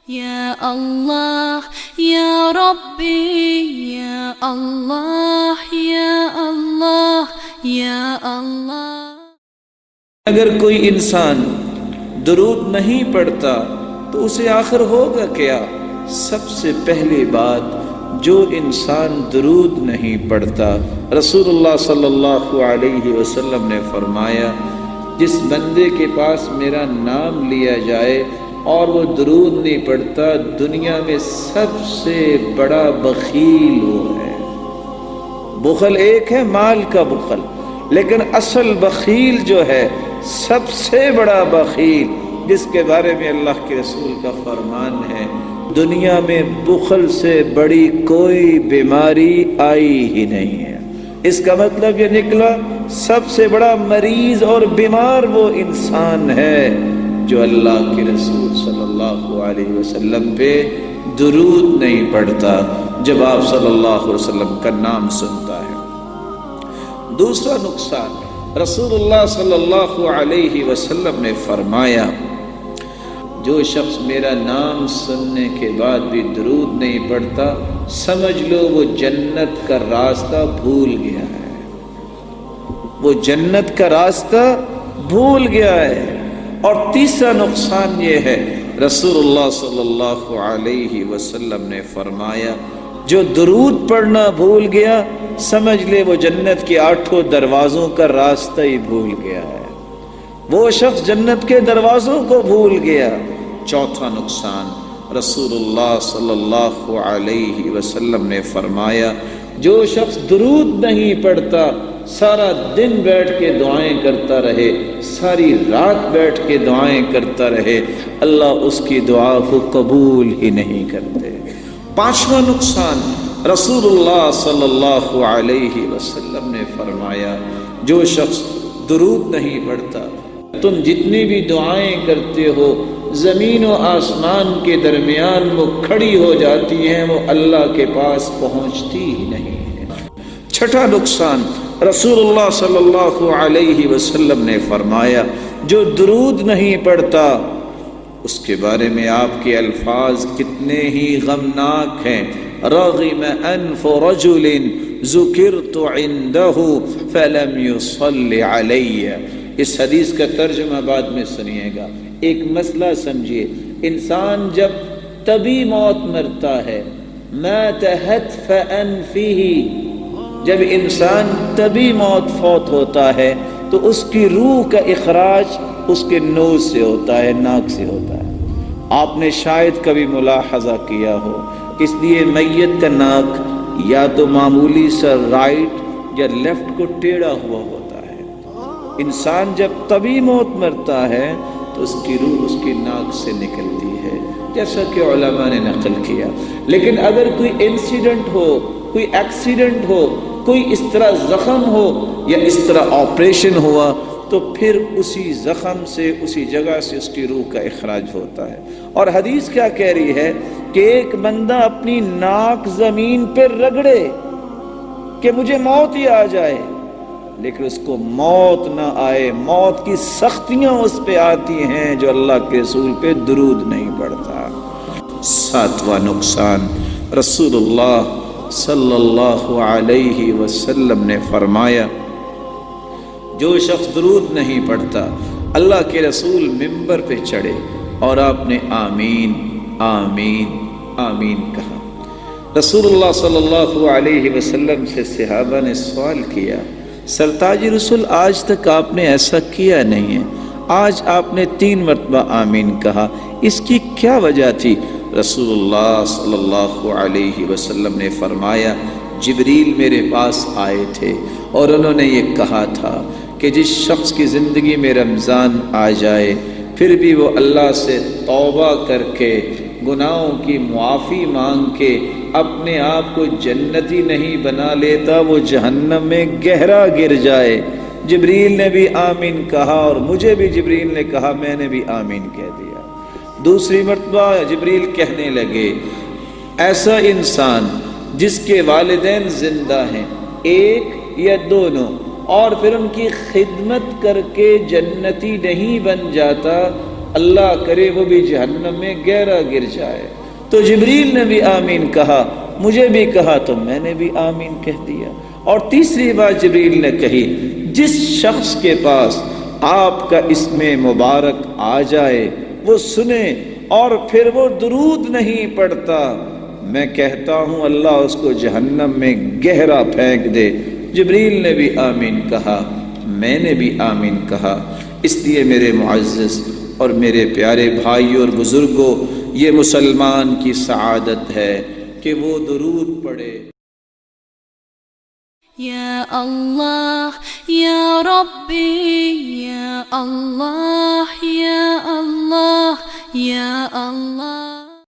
یا اللہ یا ربی یا اللہ یا اللہ یا اللہ۔ اگر کوئی انسان درود نہیں پڑھتا تو اسے آخر ہوگا کیا؟ سب سے پہلی بات، جو انسان درود نہیں پڑھتا، رسول اللہ صلی اللہ علیہ وسلم نے فرمایا جس بندے کے پاس میرا نام لیا جائے اور وہ درود نہیں پڑھتا، دنیا میں سب سے بڑا بخیل وہ ہے۔ بخل ایک ہے مال کا بخل، لیکن اصل بخیل جو ہے، سب سے بڑا بخیل، جس کے بارے میں اللہ کے رسول کا فرمان ہے، دنیا میں بخل سے بڑی کوئی بیماری آئی ہی نہیں ہے۔ اس کا مطلب یہ نکلا سب سے بڑا مریض اور بیمار وہ انسان ہے جو اللہ کے رسول صلی اللہ علیہ وسلم پہ درود نہیں پڑھتا جب آپ صلی اللہ علیہ وسلم کا نام سنتا ہے۔ دوسرا نقصان، رسول اللہ صلی اللہ علیہ وسلم نے فرمایا جو شخص میرا نام سننے کے بعد بھی درود نہیں پڑھتا، سمجھ لو وہ جنت کا راستہ بھول گیا ہے، وہ جنت کا راستہ بھول گیا ہے۔ اور تیسرا نقصان یہ ہے، رسول اللہ صلی اللہ علیہ وسلم نے فرمایا جو درود پڑھنا بھول گیا، سمجھ لے وہ جنت کے 8 دروازوں کا راستہ ہی بھول گیا ہے، وہ شخص جنت کے دروازوں کو بھول گیا۔ چوتھا نقصان، رسول اللہ صلی اللہ علیہ وسلم نے فرمایا جو شخص درود نہیں پڑھتا، سارا دن بیٹھ کے دعائیں کرتا رہے، ساری رات بیٹھ کے دعائیں کرتا رہے، اللہ اس کی دعا کو قبول ہی نہیں کرتے۔ پانچواں نقصان، رسول اللہ صلی اللہ علیہ وسلم نے فرمایا جو شخص درود نہیں پڑھتا، تم جتنی بھی دعائیں کرتے ہو زمین و آسمان کے درمیان وہ کھڑی ہو جاتی ہیں، وہ اللہ کے پاس پہنچتی ہی نہیں ہے۔ چھٹا نقصان، رسول اللہ صلی اللہ علیہ وسلم نے فرمایا جو درود نہیں پڑھتا، اس کے بارے میں آپ کے الفاظ کتنے ہی غمناک ہیں۔ رغم انف رجل ذکرت عنده فلم يصل علی۔ اس حدیث کا ترجمہ بعد میں سنیے گا۔ ایک مسئلہ سمجھیے، انسان جب طبی موت مرتا ہے، مات حتف انفہ، جب انسان طبی موت فوت ہوتا ہے تو اس کی روح کا اخراج اس کے نوز سے ہوتا ہے، ناک سے ہوتا ہے۔ آپ نے شاید کبھی ملاحظہ کیا ہو، اس لیے میت کا ناک یا تو معمولی سا رائٹ یا لیفٹ کو ٹیڑھا ہوا ہوتا ہے۔ انسان جب طبی موت مرتا ہے تو اس کی روح اس کی ناک سے نکلتی ہے، جیسا کہ علماء نے نقل کیا۔ لیکن اگر کوئی انسیڈنٹ ہو، کوئی ایکسیڈنٹ ہو، کوئی اس طرح زخم ہو یا اس طرح آپریشن ہوا تو پھر اسی زخم سے، اسی جگہ سے اس کی روح کا اخراج ہوتا ہے۔ اور حدیث کیا کہہ رہی ہے کہ ایک بندہ اپنی ناک زمین پہ رگڑے کہ مجھے موت ہی آ جائے، لیکن اس کو موت نہ آئے، موت کی سختیاں اس پہ آتی ہیں جو اللہ کے رسول پہ درود نہیں پڑھتا۔ ساتواں نقصان، رسول اللہ صلی اللہ علیہ وسلم نے فرمایا جو شخص درود نہیں پڑھتا، اللہ کے رسول منبر پہ چڑھے اور آپ نے آمین آمین آمین کہا۔ رسول اللہ صلی اللہ علیہ وسلم سے صحابہ نے سوال کیا، سرتاج رسول آج تک آپ نے ایسا کیا نہیں ہے، آج آپ نے 3 مرتبہ آمین کہا، اس کی کیا وجہ تھی؟ رسول اللہ صلی اللہ علیہ وسلم نے فرمایا جبریل میرے پاس آئے تھے اور انہوں نے یہ کہا تھا کہ جس شخص کی زندگی میں رمضان آ جائے پھر بھی وہ اللہ سے توبہ کر کے گناہوں کی معافی مانگ کے اپنے آپ کو جنتی نہیں بنا لیتا، وہ جہنم میں گہرا گر جائے۔ جبریل نے بھی آمین کہا اور مجھے بھی جبریل نے کہا، میں نے بھی آمین کہہ دیا۔ دوسری مرتبہ جبریل کہنے لگے ایسا انسان جس کے والدین زندہ ہیں، ایک یا دونوں، اور پھر ان کی خدمت کر کے جنتی نہیں بن جاتا، اللہ کرے وہ بھی جہنم میں گہرا گر جائے۔ تو جبریل نے بھی آمین کہا، مجھے بھی کہا تو میں نے بھی آمین کہہ دیا۔ اور تیسری بات جبریل نے کہی، جس شخص کے پاس آپ کا اسم مبارک آ جائے وہ سنے اور پھر وہ درود نہیں پڑھتا، میں کہتا ہوں اللہ اس کو جہنم میں گہرا پھینک دے۔ جبریل نے بھی آمین کہا، میں نے بھی آمین کہا۔ اس لیے میرے معزز اور میرے پیارے بھائیوں اور بزرگوں، یہ مسلمان کی سعادت ہے کہ وہ درود پڑھے۔ یا اللہ یا ربی یا اللہ یا اللہ یا اللہ۔